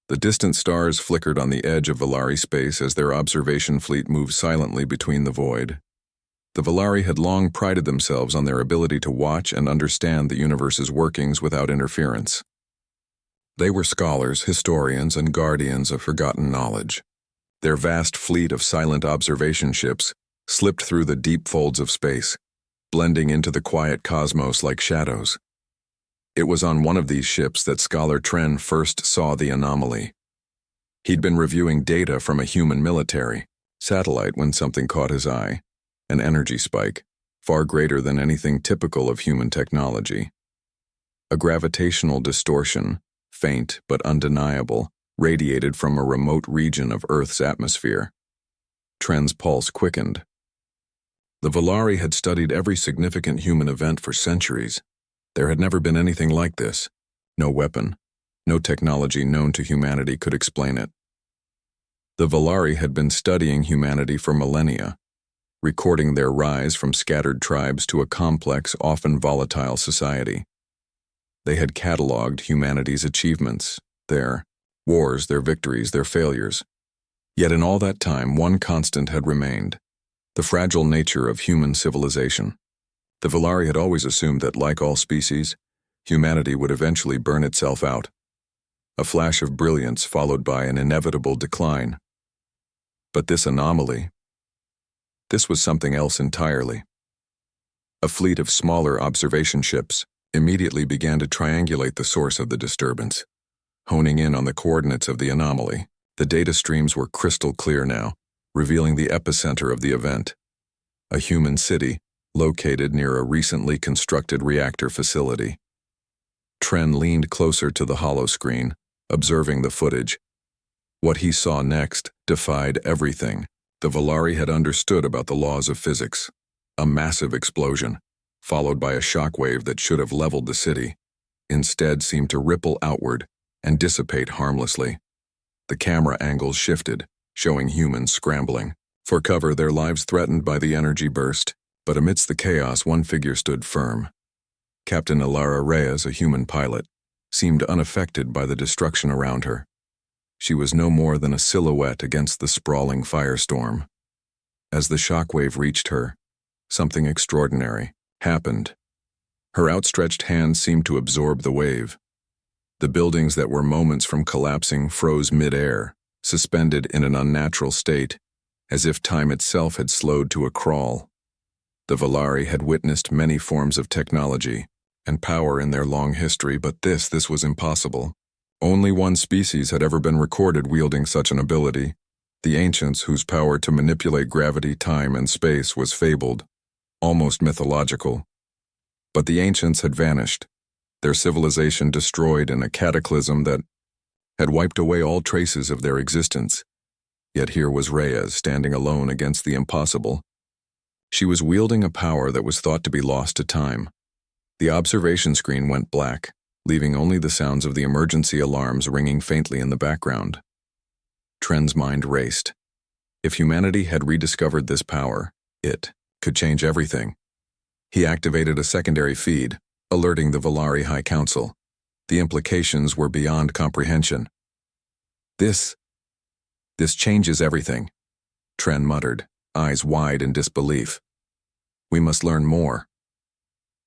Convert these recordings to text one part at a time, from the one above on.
The distant stars flickered on the edge of Valari space as their observation fleet moved silently between the void. The Valari had long prided themselves on their ability to watch and understand the universe's workings without interference. They were scholars, historians, and guardians of forgotten knowledge. Their vast fleet of silent observation ships slipped through the deep folds of space, blending into the quiet cosmos like shadows. It was on one of these ships that Scholar Tren first saw the anomaly. He'd been reviewing data from a human military satellite when something caught his eye, an energy spike, far greater than anything typical of human technology. A gravitational distortion, faint but undeniable, radiated from a remote region of Earth's atmosphere. Tren's pulse quickened. The Valari had studied every significant human event for centuries. There had never been anything like this. No weapon, no technology known to humanity could explain it. The Valari had been studying humanity for millennia, recording their rise from scattered tribes to a complex, often volatile society. They had catalogued humanity's achievements, their wars, their victories, their failures. Yet in all that time, one constant had remained: the fragile nature of human civilization. The Valari had always assumed that, like all species, humanity would eventually burn itself out. A flash of brilliance followed by an inevitable decline. But this anomaly, this was something else entirely. A fleet of smaller observation ships immediately began to triangulate the source of the disturbance, honing in on the coordinates of the anomaly. The data streams were crystal clear now, revealing the epicenter of the event: a human city located near a recently constructed reactor facility. Tren leaned closer to the holoscreen, observing the footage. What he saw next defied everything the Valari had understood about the laws of physics. A massive explosion, followed by a shockwave that should have leveled the city, instead seemed to ripple outward and dissipate harmlessly. The camera angles shifted, showing humans scrambling for cover, their lives threatened by the energy burst. But amidst the chaos, one figure stood firm. Captain Ilara Reyes, a human pilot, seemed unaffected by the destruction around her. She was no more than a silhouette against the sprawling firestorm. As the shockwave reached her, something extraordinary happened. Her outstretched hand seemed to absorb the wave. The buildings that were moments from collapsing froze mid-air, suspended in an unnatural state, as if time itself had slowed to a crawl. The Valari had witnessed many forms of technology and power in their long history, but this was impossible. Only one species had ever been recorded wielding such an ability: the ancients, whose power to manipulate gravity, time, and space was fabled, almost mythological. But the ancients had vanished, their civilization destroyed in a cataclysm that had wiped away all traces of their existence. Yet here was Reyes standing alone against the impossible. She was wielding a power that was thought to be lost to time. The observation screen went black, leaving only the sounds of the emergency alarms ringing faintly in the background. Tren's mind raced. If humanity had rediscovered this power, it could change everything. He activated a secondary feed, alerting the Valari High Council. The implications were beyond comprehension. This changes everything, Tren muttered, eyes wide in disbelief. We must learn more.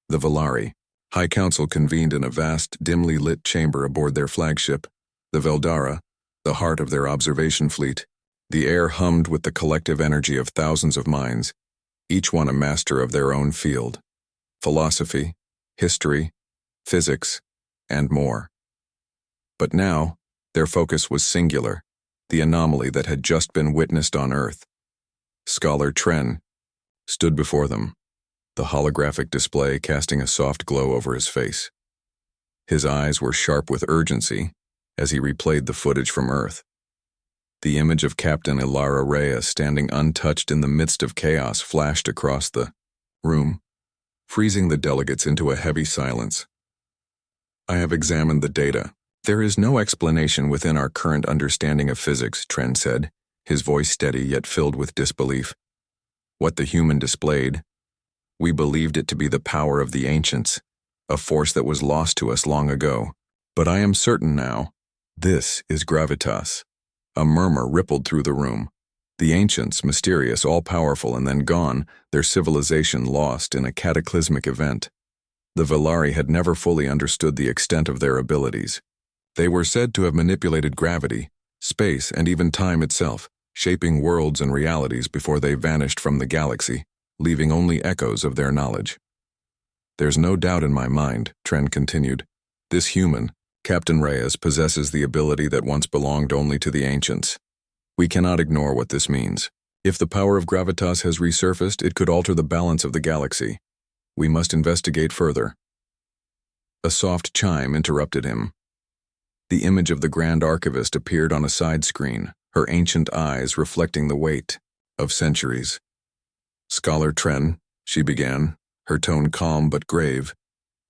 The Valari High Council convened in a vast, dimly lit chamber aboard their flagship, the Veldara, the heart of their observation fleet. The air hummed with the collective energy of thousands of minds, each one a master of their own field: philosophy, history, physics, and more. But now, their focus was singular: the anomaly that had just been witnessed on Earth. Scholar Tren stood before them, the holographic display casting a soft glow over his face. His eyes were sharp with urgency as he replayed the footage from Earth. The image of Captain Ilara Reyes standing untouched in the midst of chaos flashed across the room, freezing the delegates into a heavy silence. I have examined the data. There is no explanation within our current understanding of physics, Tren said, his voice steady yet filled with disbelief. What the human displayed, we believed it to be the power of the ancients, a force that was lost to us long ago. But I am certain now This is gravitas. A murmur rippled through the room. The ancients, mysterious, all-powerful, and then gone, their civilization lost in a cataclysmic event. The Valari had never fully understood the extent of their abilities. They were said to have manipulated gravity, space, and even time itself, shaping worlds and realities before they vanished from the galaxy, leaving only echoes of their knowledge. "There's no doubt in my mind," Tren continued. "This human, Captain Reyes, possesses the ability that once belonged only to the ancients. We cannot ignore what this means. If the power of gravitas has resurfaced, it could alter the balance of the galaxy. We must investigate further." A soft chime interrupted him. The image of the Grand Archivist appeared on a side screen, her ancient eyes reflecting the weight of centuries. "Scholar Tren," she began, her tone calm but grave,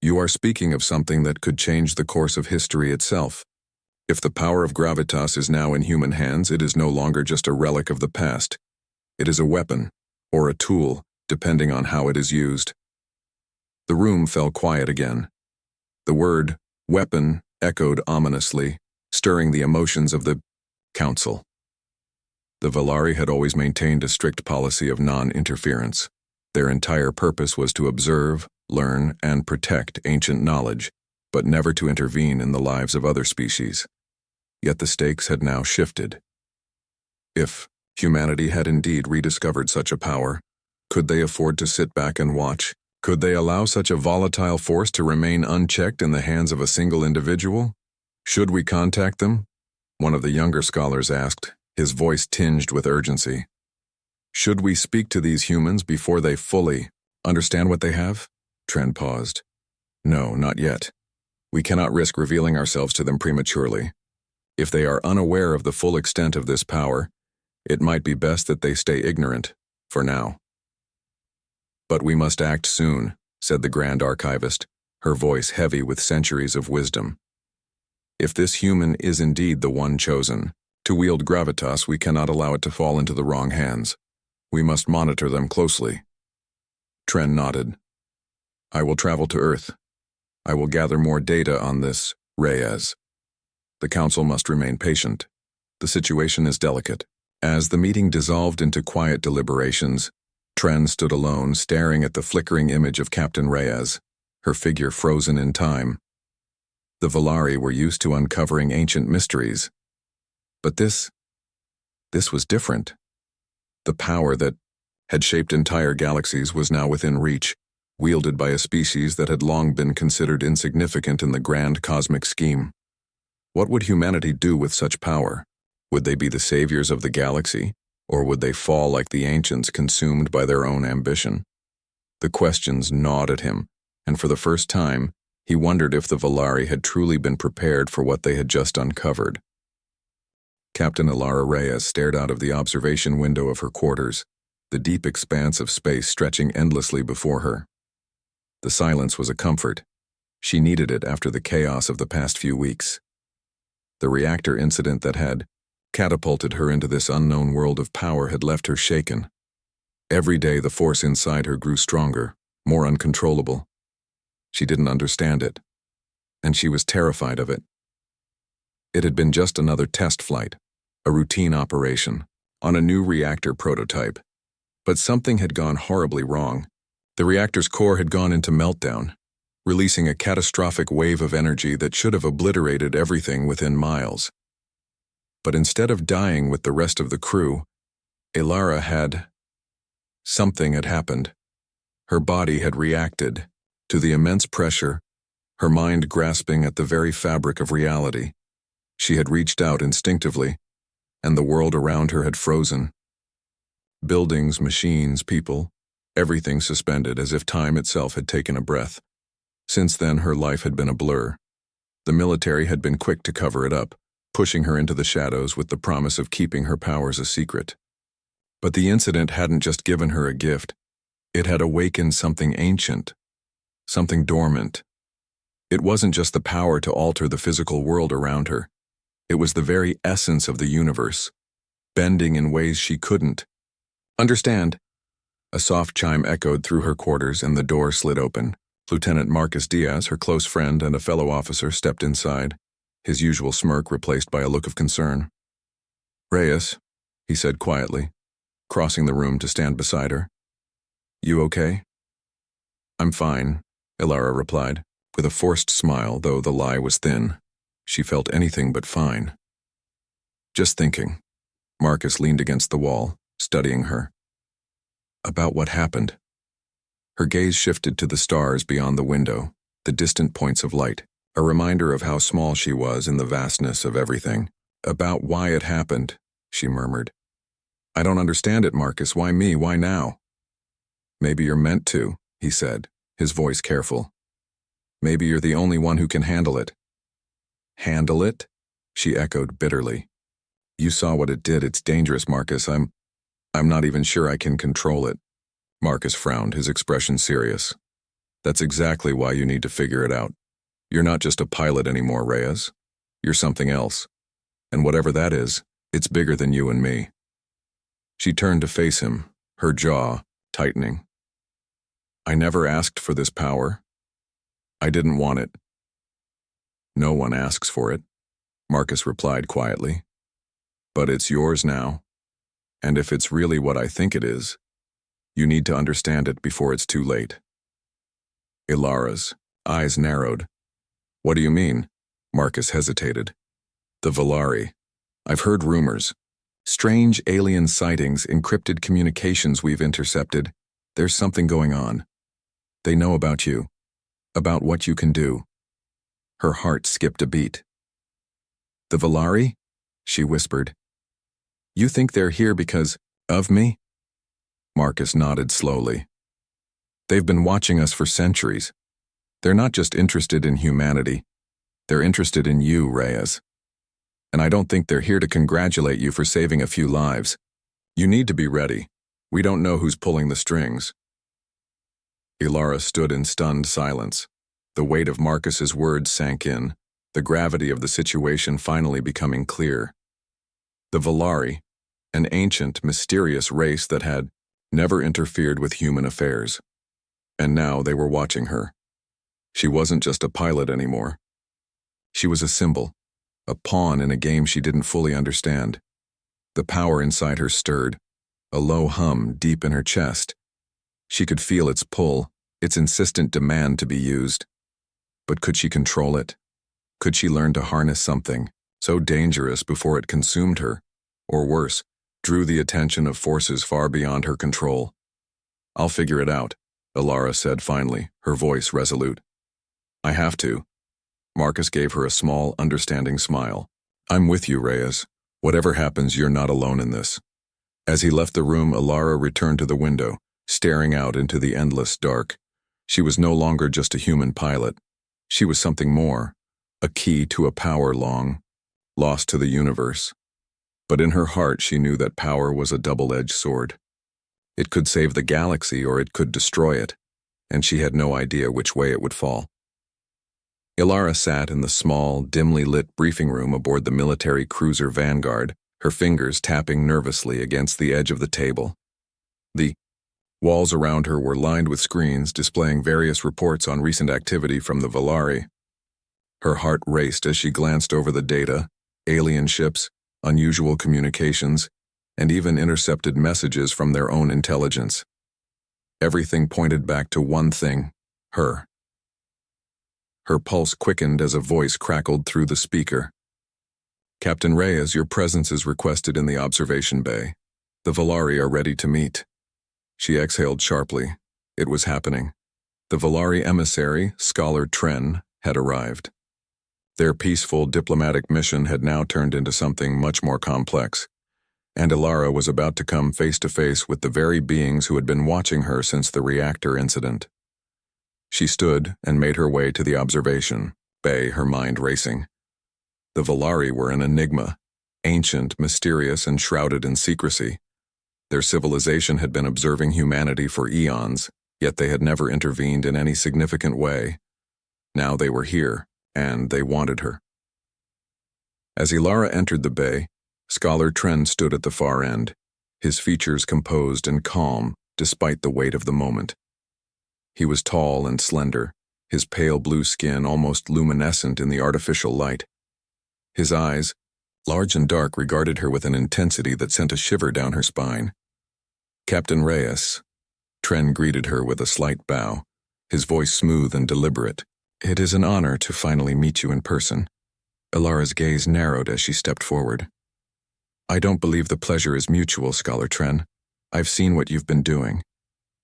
"you are speaking of something that could change the course of history itself. If the power of gravitas is now in human hands, it is no longer just a relic of the past. It is a weapon, or a tool, depending on how it is used." The room fell quiet again. The word, weapon, echoed ominously, stirring the emotions of the council. The Valari had always maintained a strict policy of non-interference. Their entire purpose was to observe, learn, and protect ancient knowledge, but never to intervene in the lives of other species. Yet the stakes had now shifted. If humanity had indeed rediscovered such a power, could they afford to sit back and watch? Could they allow such a volatile force to remain unchecked in the hands of a single individual? "Should we contact them?" one of the younger scholars asked, his voice tinged with urgency. "Should we speak to these humans before they fully understand what they have?" Tren paused. "No, not yet. We cannot risk revealing ourselves to them prematurely. If they are unaware of the full extent of this power, it might be best that they stay ignorant, for now." "But we must act soon," said the Grand Archivist, her voice heavy with centuries of wisdom. "If this human is indeed the one chosen to wield gravitas, we cannot allow it to fall into the wrong hands. We must monitor them closely." Tren nodded. "I will travel to Earth. I will gather more data on this Reyes. The Council must remain patient. The situation is delicate." As the meeting dissolved into quiet deliberations, Tren stood alone, staring at the flickering image of Captain Reyes, her figure frozen in time. The Valari were used to uncovering ancient mysteries. But this was different. The power that had shaped entire galaxies was now within reach, wielded by a species that had long been considered insignificant in the grand cosmic scheme. What would humanity do with such power? Would they be the saviors of the galaxy, or would they fall like the ancients, consumed by their own ambition? The questions gnawed at him, and for the first time, he wondered if the Valari had truly been prepared for what they had just uncovered. Captain Ilara Reyes stared out of the observation window of her quarters, the deep expanse of space stretching endlessly before her. The silence was a comfort. She needed it after the chaos of the past few weeks. The reactor incident that had catapulted her into this unknown world of power had left her shaken. Every day the force inside her grew stronger, more uncontrollable. She didn't understand it, and she was terrified of it. It had been just another test flight, a routine operation, on a new reactor prototype. But something had gone horribly wrong. The reactor's core had gone into meltdown, releasing a catastrophic wave of energy that should have obliterated everything within miles. But instead of dying with the rest of the crew, something had happened. Her body had reacted to the immense pressure, her mind grasping at the very fabric of reality. She had reached out instinctively, and the world around her had frozen. Buildings, machines, people, everything suspended as if time itself had taken a breath. Since then, her life had been a blur. The military had been quick to cover it up, pushing her into the shadows with the promise of keeping her powers a secret. But the incident hadn't just given her a gift. It had awakened something ancient, something dormant. It wasn't just the power to alter the physical world around her. It was the very essence of the universe, bending in ways she couldn't understand. A soft chime echoed through her quarters and the door slid open. Lieutenant Marcus Diaz, her close friend and a fellow officer, stepped inside. his usual smirk replaced by a look of concern. "Reyes," he said quietly, crossing the room to stand beside her. "You okay?" "I'm fine," Ilara replied, with a forced smile, though the lie was thin. She felt anything but fine. "Just thinking." Marcus leaned against the wall, studying her. "About what happened." Her gaze shifted to the stars beyond the window, the distant points of light, a reminder of how small she was in the vastness of everything. "About why it happened," she murmured. "I don't understand it, Marcus. Why me? Why now?" "Maybe you're meant to," he said, his voice careful. "Maybe you're the only one who can handle it." "Handle it?" she echoed bitterly. "You saw what it did. It's dangerous, Marcus. I'm not even sure I can control it." Marcus frowned, his expression serious. "That's exactly why you need to figure it out. You're not just a pilot anymore, Reyes. You're something else. And whatever that is, it's bigger than you and me." She turned to face him, her jaw tightening. "I never asked for this power. I didn't want it." "No one asks for it," Marcus replied quietly. "But it's yours now. And if it's really what I think it is, you need to understand it before it's too late." Ilara's eyes narrowed. "What do you mean?" Marcus hesitated. "The Valari. I've heard rumors. Strange alien sightings, encrypted communications we've intercepted. There's something going on. They know about you. About what you can do." Her heart skipped a beat. "The Valari?" she whispered. "You think they're here because of me?" Marcus nodded slowly. "They've been watching us for centuries. They're not just interested in humanity. They're interested in you, Reyes. And I don't think they're here to congratulate you for saving a few lives. You need to be ready. We don't know who's pulling the strings." Ilara stood in stunned silence. The weight of Marcus's words sank in, the gravity of the situation finally becoming clear. The Valari, an ancient, mysterious race that had never interfered with human affairs. And now they were watching her. She wasn't just a pilot anymore. She was a symbol, a pawn in a game she didn't fully understand. The power inside her stirred, a low hum deep in her chest. She could feel its pull, its insistent demand to be used. But could she control it? Could she learn to harness something so dangerous before it consumed her, or worse, drew the attention of forces far beyond her control? "I'll figure it out," Ilara said finally, her voice resolute. "I have to." Marcus gave her a small, understanding smile. "I'm with you, Reyes. Whatever happens, you're not alone in this." As he left the room, Ilara returned to the window, staring out into the endless dark. She was no longer just a human pilot. She was something more, a key to a power long lost to the universe. But in her heart she knew that power was a double-edged sword. It could save the galaxy or it could destroy it, and she had no idea which way it would fall. Ilara sat in the small, dimly lit briefing room aboard the military cruiser Vanguard, her fingers tapping nervously against the edge of the table. The walls around her were lined with screens displaying various reports on recent activity from the Valari. Her heart raced as she glanced over the data, alien ships, unusual communications, and even intercepted messages from their own intelligence. Everything pointed back to one thing: her. Her pulse quickened as a voice crackled through the speaker. "Captain Reyes, your presence is requested in the observation bay. The Valari are ready to meet." She exhaled sharply. It was happening. The Valari emissary, Scholar Tren, had arrived. Their peaceful diplomatic mission had now turned into something much more complex, and Ilara was about to come face to face with the very beings who had been watching her since the reactor incident. She stood and made her way to the observation bay, her mind racing. The Valari were an enigma, ancient, mysterious, and shrouded in secrecy. Their civilization had been observing humanity for eons, yet they had never intervened in any significant way. Now they were here, and they wanted her. As Ilara entered the bay, Scholar Tren stood at the far end, his features composed and calm despite the weight of the moment. He was tall and slender, his pale blue skin almost luminescent in the artificial light. His eyes, large and dark, regarded her with an intensity that sent a shiver down her spine. "Captain Reyes." Tren greeted her with a slight bow, his voice smooth and deliberate. "It is an honor to finally meet you in person." Ilara's gaze narrowed as she stepped forward. "I don't believe the pleasure is mutual, Scholar Tren. I've seen what you've been doing.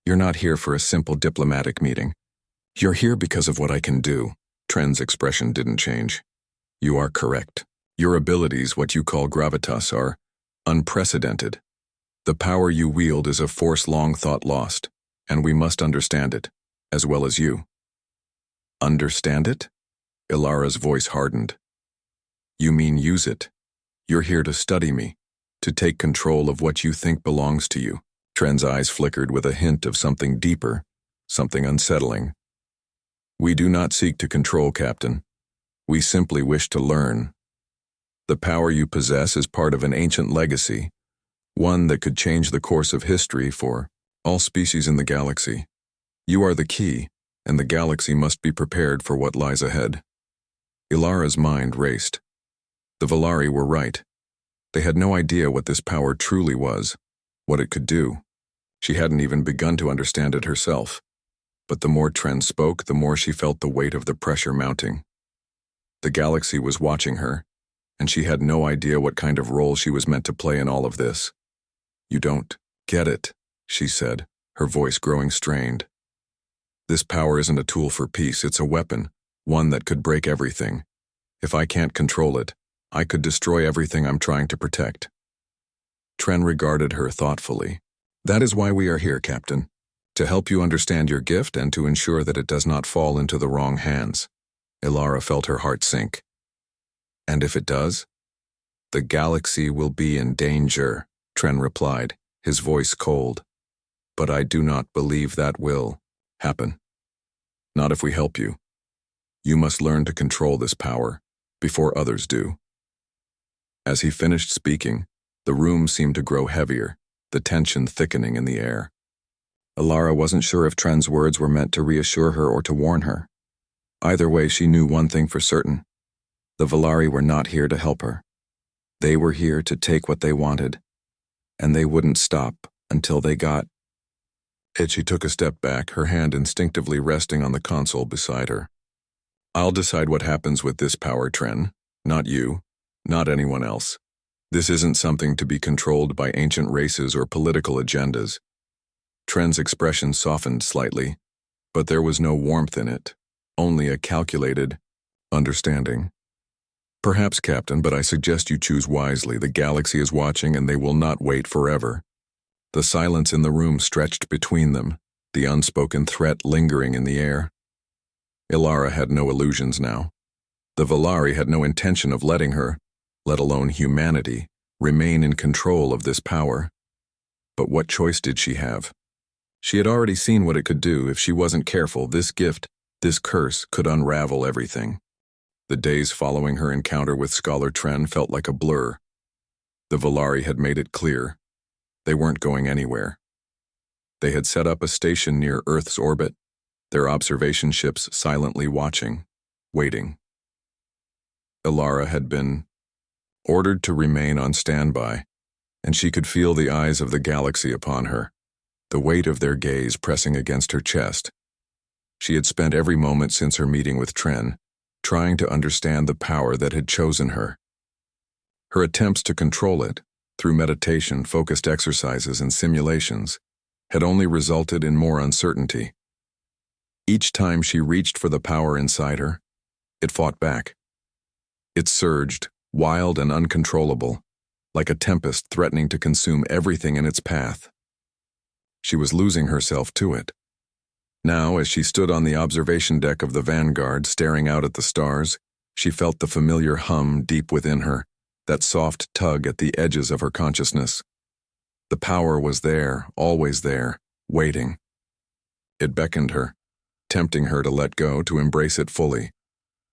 You're not here for a simple diplomatic meeting. You're here because of what I can do." Tren's expression didn't change. "You are correct. Your abilities, what you call gravitas, are unprecedented. The power you wield is a force long thought lost, and we must understand it, as well as you." "Understand it?" Ilara's voice hardened. "You mean use it? You're here to study me, to take control of what you think belongs to you." Tren's eyes flickered with a hint of something deeper, something unsettling. "We do not seek to control, Captain. We simply wish to learn. The power you possess is part of an ancient legacy, one that could change the course of history for all species in the galaxy. You are the key, and the galaxy must be prepared for what lies ahead." Ilara's mind raced. The Valari were right. They had no idea what this power truly was, what it could do. She hadn't even begun to understand it herself. But the more Tren spoke, the more she felt the weight of the pressure mounting. The galaxy was watching her, and she had no idea what kind of role she was meant to play in all of this. "You don't get it," she said, her voice growing strained. "This power isn't a tool for peace, it's a weapon, one that could break everything. If I can't control it, I could destroy everything I'm trying to protect." Tren regarded her thoughtfully. "That is why we are here, Captain. To help you understand your gift and to ensure that it does not fall into the wrong hands." Ilara felt her heart sink. "And if it does?" "The galaxy will be in danger," Tren replied, his voice cold. "But I do not believe that will happen. Not if we help you. You must learn to control this power before others do." As he finished speaking, the room seemed to grow heavier, the tension thickening in the air. Ilara wasn't sure if Tren's words were meant to reassure her or to warn her. Either way, she knew one thing for certain. The Valari were not here to help her. They were here to take what they wanted, and they wouldn't stop until they got it. She took a step back, her hand instinctively resting on the console beside her. "I'll decide what happens with this power, Tren. Not you, not anyone else. This isn't something to be controlled by ancient races or political agendas." Tren's expression softened slightly, but there was no warmth in it, only a calculated understanding. "Perhaps, Captain, but I suggest you choose wisely. The galaxy is watching, and they will not wait forever." The silence in the room stretched between them, the unspoken threat lingering in the air. Ilara had no illusions now. The Valari had no intention of letting her, let alone humanity, remain in control of this power. But what choice did she have? She had already seen what it could do. If she wasn't careful, this gift, this curse, could unravel everything. The days following her encounter with Scholar Tren felt like a blur. The Valari had made it clear. They weren't going anywhere. They had set up a station near Earth's orbit, their observation ships silently watching, waiting. Ilara had been ordered to remain on standby, and she could feel the eyes of the galaxy upon her, the weight of their gaze pressing against her chest. She had spent every moment since her meeting with Tren, trying to understand the power that had chosen her. Her attempts to control it, through meditation, focused exercises, and simulations, had only resulted in more uncertainty. Each time she reached for the power inside her, it fought back. It surged, wild and uncontrollable, like a tempest threatening to consume everything in its path. She was losing herself to it. Now, as she stood on the observation deck of the Vanguard, staring out at the stars, she felt the familiar hum deep within her, that soft tug at the edges of her consciousness. The power was there, always there, waiting. It beckoned her, tempting her to let go, to embrace it fully.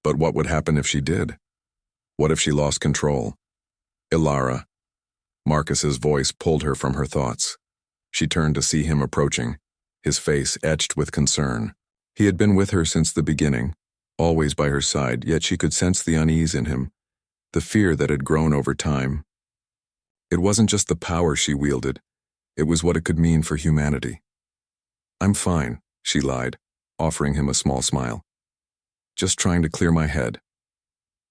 But what would happen if she did? What if she lost control? "Ilara." Marcus's voice pulled her from her thoughts. She turned to see him approaching, his face etched with concern. He had been with her since the beginning, always by her side, yet she could sense the unease in him, the fear that had grown over time. It wasn't just the power she wielded, it was what it could mean for humanity. "I'm fine," she lied, offering him a small smile. "Just trying to clear my head."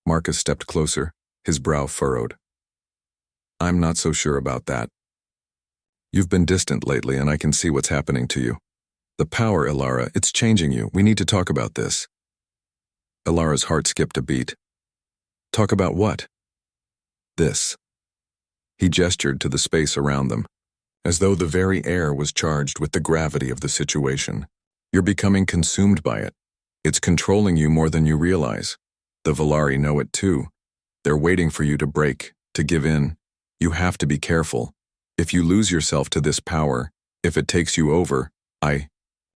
Marcus stepped closer, his brow furrowed. "I'm not so sure about that. You've been distant lately, and I can see what's happening to you. The power, Ilara, it's changing you. We need to talk about this." Ilara's heart skipped a beat. "Talk about what?" "This." He gestured to the space around them, as though the very air was charged with the gravity of the situation. "You're becoming consumed by it. It's controlling you more than you realize. The Valari know it too. They're waiting for you to break, to give in. You have to be careful. If you lose yourself to this power, if it takes you over, I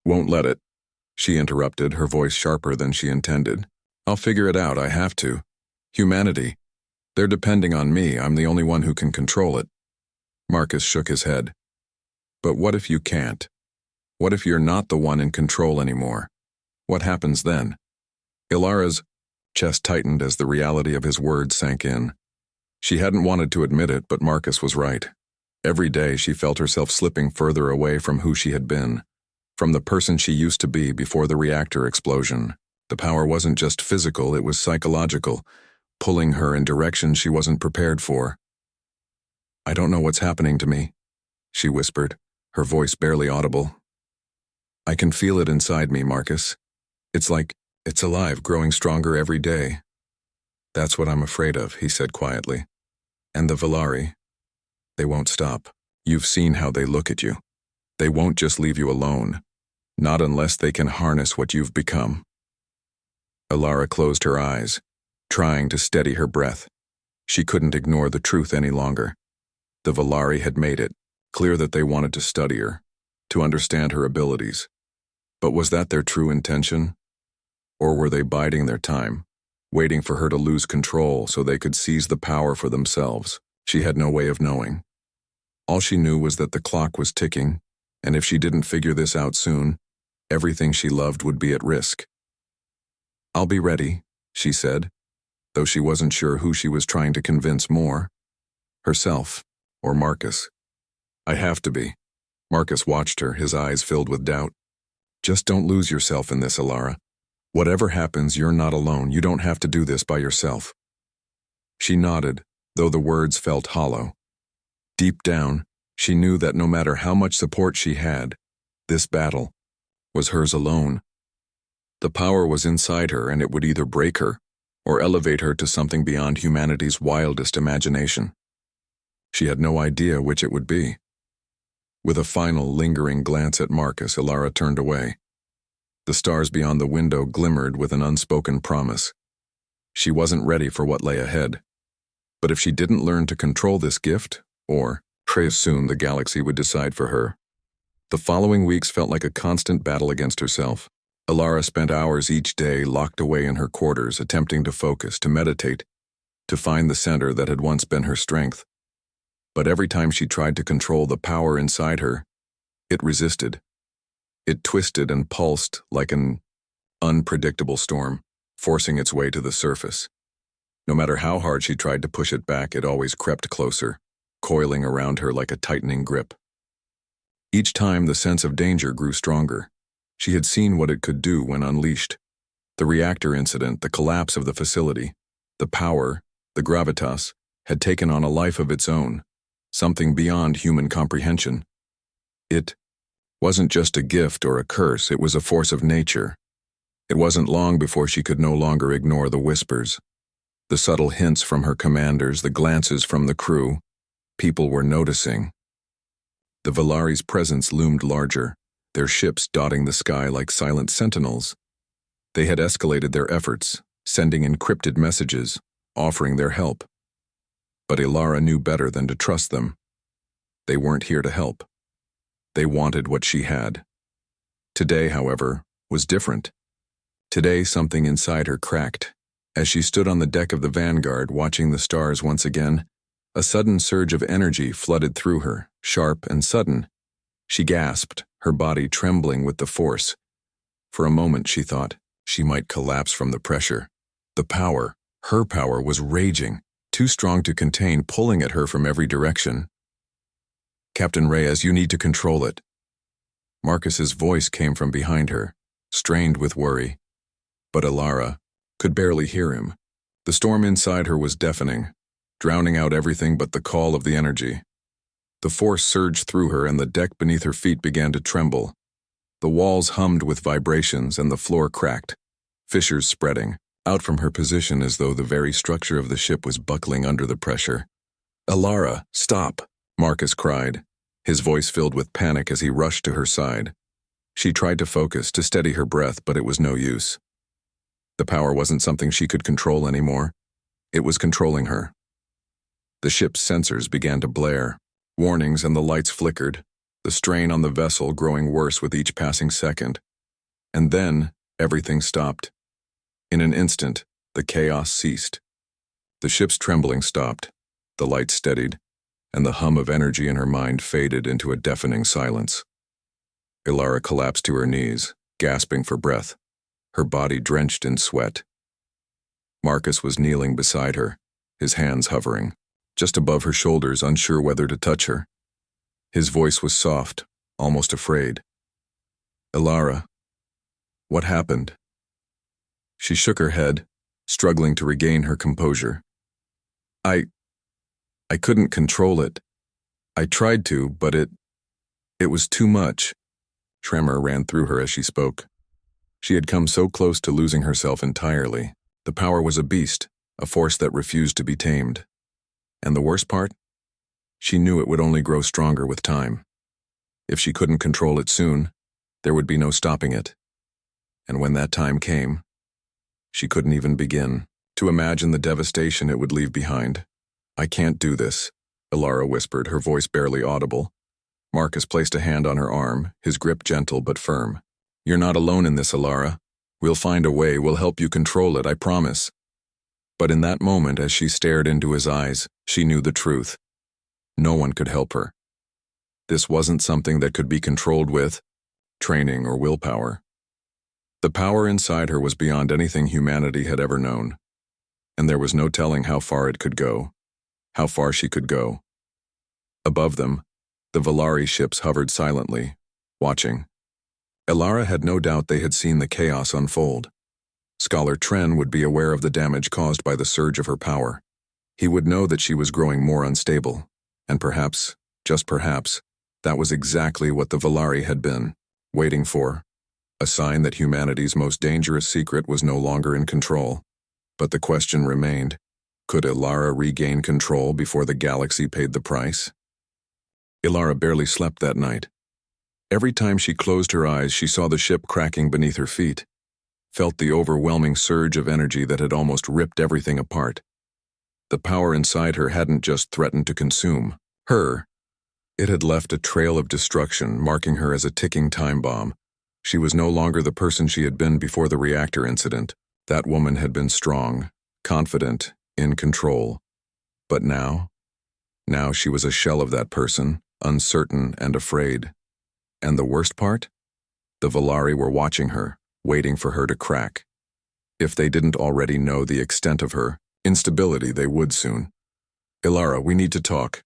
won't let it." She interrupted, her voice sharper than she intended. "I'll figure it out, I have to. Humanity. They're depending on me, I'm the only one who can control it." Marcus shook his head. "But what if you can't? What if you're not the one in control anymore? What happens then?" Ilara's chest tightened as the reality of his words sank in. She hadn't wanted to admit it, but Marcus was right. Every day she felt herself slipping further away from who she had been, from the person she used to be before the reactor explosion. The power wasn't just physical, it was psychological, pulling her in directions she wasn't prepared for. "I don't know what's happening to me," she whispered, her voice barely audible. "I can feel it inside me, Marcus. It's like it's alive, growing stronger every day." "That's what I'm afraid of," he said quietly. "And the Valari, they won't stop. You've seen how they look at you. They won't just leave you alone, not unless they can harness what you've become." Ilara closed her eyes, trying to steady her breath. She couldn't ignore the truth any longer. The Valari had made it clear that they wanted to study her, to understand her abilities. But was that their true intention? Or were they biding their time, waiting for her to lose control so they could seize the power for themselves? She had no way of knowing. All she knew was that the clock was ticking, and if she didn't figure this out soon, everything she loved would be at risk. "I'll be ready," she said, though she wasn't sure who she was trying to convince more, herself or Marcus. "I have to be." Marcus watched her, his eyes filled with doubt. "Just don't lose yourself in this, Ilara. Whatever happens, you're not alone. You don't have to do this by yourself." She nodded, though the words felt hollow. Deep down, she knew that no matter how much support she had, this battle was hers alone. The power was inside her, and it would either break her or elevate her to something beyond humanity's wildest imagination. She had no idea which it would be. With a final, lingering glance at Marcus, Ilara turned away. The stars beyond the window glimmered with an unspoken promise. She wasn't ready for what lay ahead. But if she didn't learn to control this gift, or pray soon the galaxy would decide for her. The following weeks felt like a constant battle against herself. Ilara spent hours each day locked away in her quarters, attempting to focus, to meditate, to find the center that had once been her strength. But every time she tried to control the power inside her, it resisted. It twisted and pulsed like an unpredictable storm, forcing its way to the surface. No matter how hard she tried to push it back, it always crept closer, coiling around her like a tightening grip. Each time, the sense of danger grew stronger. She had seen what it could do when unleashed. The reactor incident, the collapse of the facility, the power, the gravitas, had taken on a life of its own, something beyond human comprehension. It wasn't just a gift or a curse, it was a force of nature. It wasn't long before she could no longer ignore the whispers, the subtle hints from her commanders, the glances from the crew. People were noticing. The Valari's presence loomed larger, their ships dotting the sky like silent sentinels. They had escalated their efforts, sending encrypted messages, offering their help. But Ilara knew better than to trust them. They weren't here to help. They wanted what she had. Today, however, was different. Today, something inside her cracked. As she stood on the deck of the Vanguard, watching the stars once again, a sudden surge of energy flooded through her, sharp and sudden. She gasped, her body trembling with the force. For a moment, she thought, she might collapse from the pressure. The power, her power, was raging, too strong to contain, pulling at her from every direction. "Captain Reyes, you need to control it." Marcus's voice came from behind her, strained with worry. But Alara could barely hear him. The storm inside her was deafening, drowning out everything but the call of the energy. The force surged through her and the deck beneath her feet began to tremble. The walls hummed with vibrations and the floor cracked, fissures spreading out from her position as though the very structure of the ship was buckling under the pressure. "Alara, stop!" Marcus cried, his voice filled with panic as he rushed to her side. She tried to focus, to steady her breath, but it was no use. The power wasn't something she could control anymore. It was controlling her. The ship's sensors began to blare. Warnings and the lights flickered, the strain on the vessel growing worse with each passing second. And then, everything stopped. In an instant, the chaos ceased. The ship's trembling stopped, the lights steadied, and the hum of energy in her mind faded into a deafening silence. Alara collapsed to her knees, gasping for breath, her body drenched in sweat. Marcus was kneeling beside her, his hands hovering, just above her shoulders, unsure whether to touch her. His voice was soft, almost afraid. "Alara, what happened?" She shook her head, struggling to regain her composure. I couldn't control it. I tried to, but it was too much." Tremor ran through her as she spoke. She had come so close to losing herself entirely. The power was a beast, a force that refused to be tamed. And the worst part? She knew it would only grow stronger with time. If she couldn't control it soon, there would be no stopping it. And when that time came, she couldn't even begin to imagine the devastation it would leave behind. "I can't do this," Alara whispered, her voice barely audible. Marcus placed a hand on her arm, his grip gentle but firm. "You're not alone in this, Alara. We'll find a way, we'll help you control it, I promise." But in that moment, as she stared into his eyes, she knew the truth. No one could help her. This wasn't something that could be controlled with training or willpower. The power inside her was beyond anything humanity had ever known, and there was no telling how far it could go, how far she could go. Above them, the Valari ships hovered silently, watching. Alara had no doubt they had seen the chaos unfold. Scholar Tren would be aware of the damage caused by the surge of her power. He would know that she was growing more unstable, and perhaps, just perhaps, that was exactly what the Valari had been waiting for. A sign that humanity's most dangerous secret was no longer in control. But the question remained, could Alara regain control before the galaxy paid the price? Alara barely slept that night. Every time she closed her eyes, she saw the ship cracking beneath her feet, felt the overwhelming surge of energy that had almost ripped everything apart. The power inside her hadn't just threatened to consume her. It had left a trail of destruction, marking her as a ticking time bomb. She was no longer the person she had been before the reactor incident. That woman had been strong, confident, in control. But now she was a shell of that person, uncertain and afraid. And the worst part? The Valari were watching her, waiting for her to crack. If they didn't already know the extent of her instability, they would soon. "Alara, we need to talk."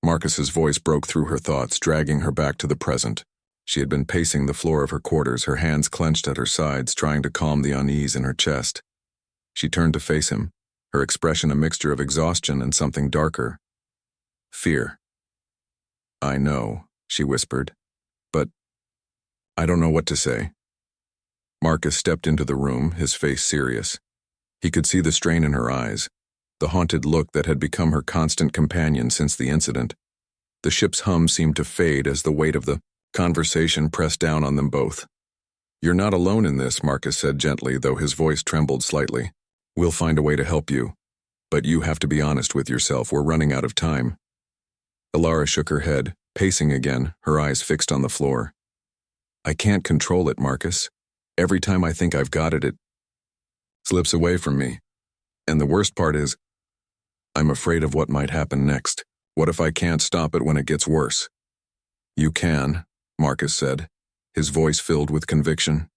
Marcus's voice broke through her thoughts, dragging her back to the present. She had been pacing the floor of her quarters, her hands clenched at her sides, trying to calm the unease in her chest. She turned to face him, her expression a mixture of exhaustion and something darker. Fear. "I know," she whispered, "but I don't know what to say." Marcus stepped into the room, his face serious. He could see the strain in her eyes, the haunted look that had become her constant companion since the incident. The ship's hum seemed to fade as the weight of the conversation pressed down on them both. "You're not alone in this," Marcus said gently, though his voice trembled slightly. "We'll find a way to help you. But you have to be honest with yourself, we're running out of time." Alara shook her head, pacing again, her eyes fixed on the floor. "I can't control it, Marcus. Every time I think I've got it, it slips away from me. And the worst part is, I'm afraid of what might happen next. What if I can't stop it when it gets worse?" "You can," Marcus said, his voice filled with conviction.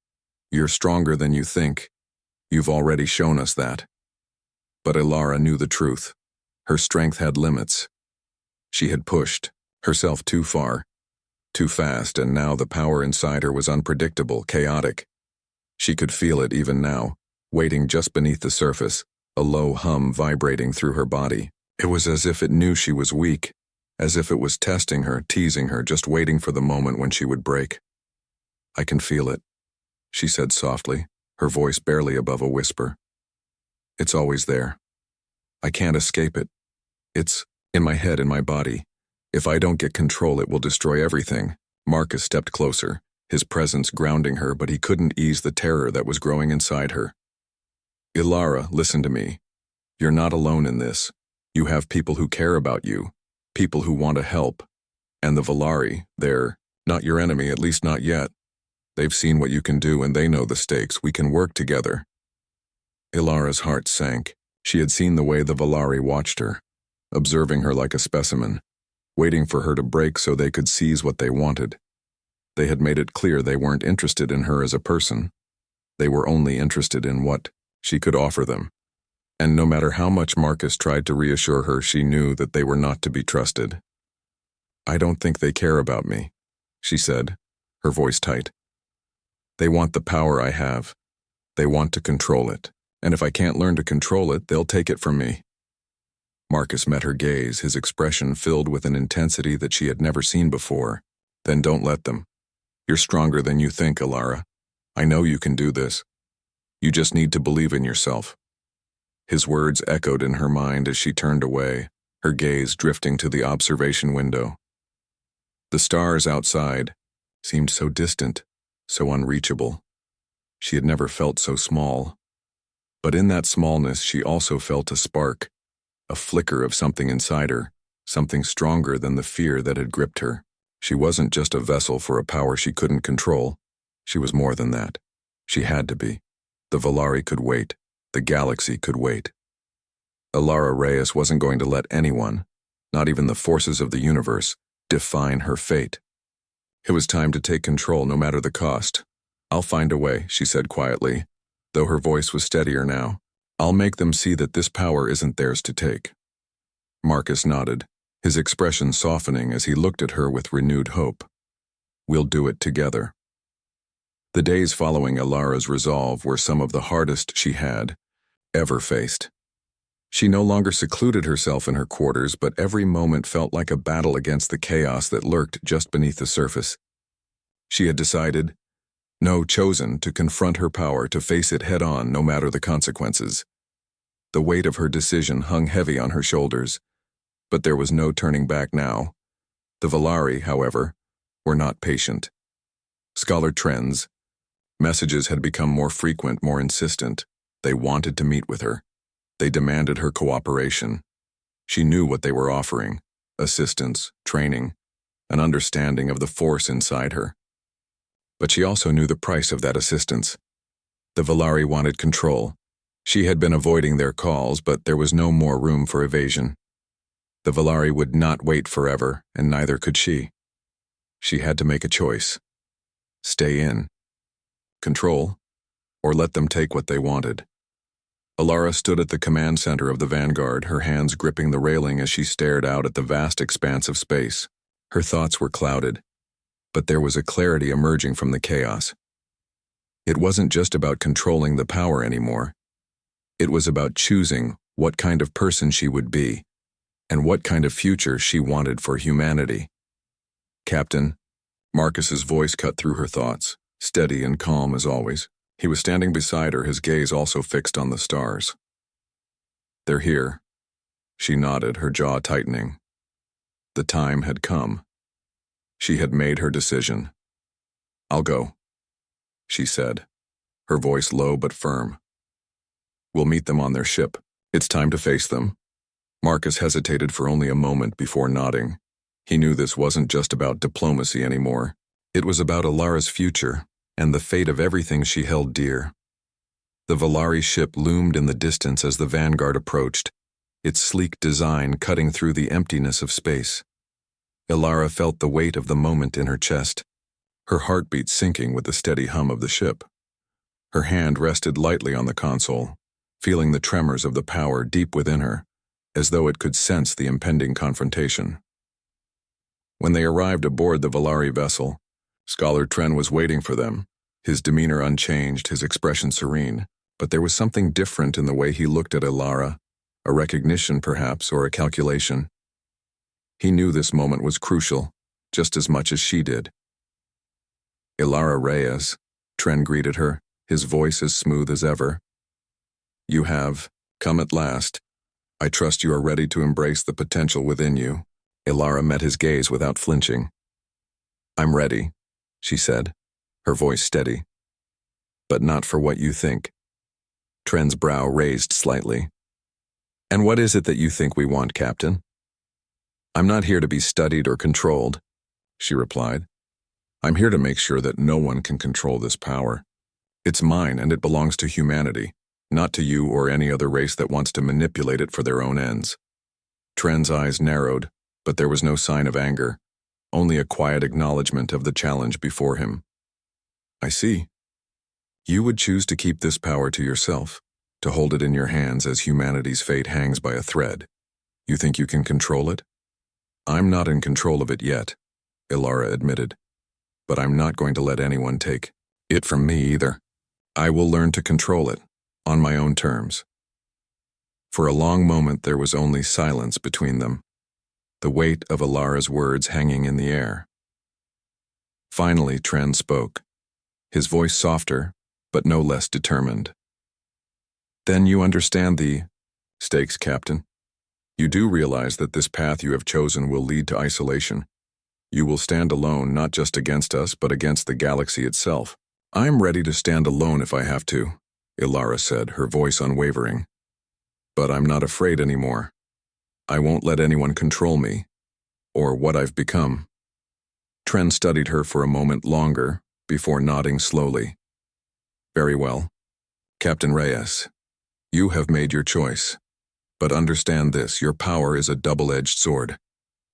"You're stronger than you think. You've already shown us that." But Ilara knew the truth. Her strength had limits. She had pushed herself too far, too fast, and now the power inside her was unpredictable, chaotic. She could feel it even now, waiting just beneath the surface, a low hum vibrating through her body. It was as if it knew she was weak, as if it was testing her, teasing her, just waiting for the moment when she would break. "I can feel it," she said softly, her voice barely above a whisper. "It's always there. I can't escape it. It's in my head, in my body. If I don't get control, it will destroy everything." Marcus stepped closer, his presence grounding her, but he couldn't ease the terror that was growing inside her. "Ilara, listen to me. You're not alone in this. You have people who care about you, people who want to help. And the Valari, they're not your enemy, at least not yet. They've seen what you can do and they know the stakes. We can work together." Ilara's heart sank. She had seen the way the Valari watched her, observing her like a specimen, waiting for her to break so they could seize what they wanted. They had made it clear they weren't interested in her as a person. They were only interested in what she could offer them. And no matter how much Marcus tried to reassure her, she knew that they were not to be trusted. "I don't think they care about me," she said, her voice tight. "They want the power I have. They want to control it. And if I can't learn to control it, they'll take it from me." Marcus met her gaze, his expression filled with an intensity that she had never seen before. "Then don't let them. You're stronger than you think, Ilara. I know you can do this. You just need to believe in yourself." His words echoed in her mind as she turned away, her gaze drifting to the observation window. The stars outside seemed so distant, so unreachable. She had never felt so small. But in that smallness, she also felt a spark, a flicker of something inside her, something stronger than the fear that had gripped her. She wasn't just a vessel for a power she couldn't control. She was more than that. She had to be. The Valari could wait. The galaxy could wait. Ilara Reyes wasn't going to let anyone, not even the forces of the universe, define her fate. It was time to take control no matter the cost. "I'll find a way," she said quietly, though her voice was steadier now. "I'll make them see that this power isn't theirs to take." Marcus nodded, his expression softening as he looked at her with renewed hope. "We'll do it together." The days following Ilara's resolve were some of the hardest she had ever faced. She no longer secluded herself in her quarters, but every moment felt like a battle against the chaos that lurked just beneath the surface. She had decided, chosen to confront her power, to face it head-on no matter the consequences. The weight of her decision hung heavy on her shoulders, but there was no turning back now. The Valari, however, were not patient. Scholar trends, messages had become more frequent, more insistent. They wanted to meet with her. They demanded her cooperation. She knew what they were offering: assistance, training, an understanding of the force inside her. But she also knew the price of that assistance. The Valari wanted control. She had been avoiding their calls, but there was no more room for evasion. The Valari would not wait forever, and neither could she. She had to make a choice. Stay in, control, or let them take what they wanted. Ilara stood at the command center of the Vanguard, her hands gripping the railing as she stared out at the vast expanse of space. Her thoughts were clouded, but there was a clarity emerging from the chaos. It wasn't just about controlling the power anymore. It was about choosing what kind of person she would be, and what kind of future she wanted for humanity. "Captain," Marcus's voice cut through her thoughts, steady and calm as always. He was standing beside her, his gaze also fixed on the stars. "They're here." She nodded, her jaw tightening. The time had come. She had made her decision. "I'll go," she said, her voice low but firm. "We'll meet them on their ship. It's time to face them." Marcus hesitated for only a moment before nodding. He knew this wasn't just about diplomacy anymore. It was about Ilara's future and the fate of everything she held dear. The Valari ship loomed in the distance as the Vanguard approached, its sleek design cutting through the emptiness of space. Ilara felt the weight of the moment in her chest, her heartbeat sinking with the steady hum of the ship. Her hand rested lightly on the console, feeling the tremors of the power deep within her, as though it could sense the impending confrontation. When they arrived aboard the Valari vessel, Scholar Tren was waiting for them, his demeanor unchanged, his expression serene, but there was something different in the way he looked at Ilara, a recognition perhaps, or a calculation. He knew this moment was crucial, just as much as she did. "Ilara Reyes," Tren greeted her, his voice as smooth as ever. "You have come at last. I trust you are ready to embrace the potential within you." Ilara met his gaze without flinching. "I'm ready," she said, her voice steady. "But not for what you think." Tren's brow raised slightly. "And what is it that you think we want, Captain?" "I'm not here to be studied or controlled," she replied. "I'm here to make sure that no one can control this power. It's mine and it belongs to humanity, not to you or any other race that wants to manipulate it for their own ends." Tren's eyes narrowed, but there was no sign of anger, only a quiet acknowledgement of the challenge before him. "I see. You would choose to keep this power to yourself, to hold it in your hands as humanity's fate hangs by a thread. You think you can control it?" "I'm not in control of it yet," Ilara admitted. "But I'm not going to let anyone take it from me either. I will learn to control it, on my own terms." For a long moment there was only silence between them, the weight of Ilara's words hanging in the air. Finally, Tren spoke, his voice softer, but no less determined. "Then you understand the stakes, Captain. You do realize that this path you have chosen will lead to isolation. You will stand alone not just against us, but against the galaxy itself." "I'm ready to stand alone if I have to," Ilara said, her voice unwavering. "But I'm not afraid anymore. I won't let anyone control me, or what I've become." Tren studied her for a moment longer, before nodding slowly. "Very well. Captain Reyes, you have made your choice. But understand this, your power is a double-edged sword.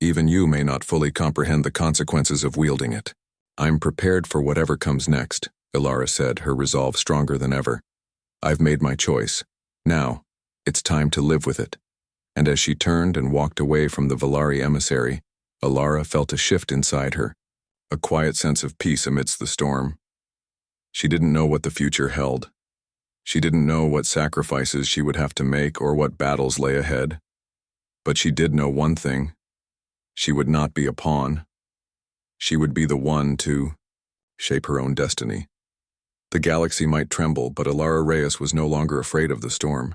Even you may not fully comprehend the consequences of wielding it." "I'm prepared for whatever comes next," Ilara said, her resolve stronger than ever. "I've made my choice. Now, it's time to live with it." And as she turned and walked away from the Valari emissary, Ilara felt a shift inside her, a quiet sense of peace amidst the storm. She didn't know what the future held. She didn't know what sacrifices she would have to make or what battles lay ahead. But she did know one thing. She would not be a pawn. She would be the one to shape her own destiny. The galaxy might tremble, but Ilara Reyes was no longer afraid of the storm.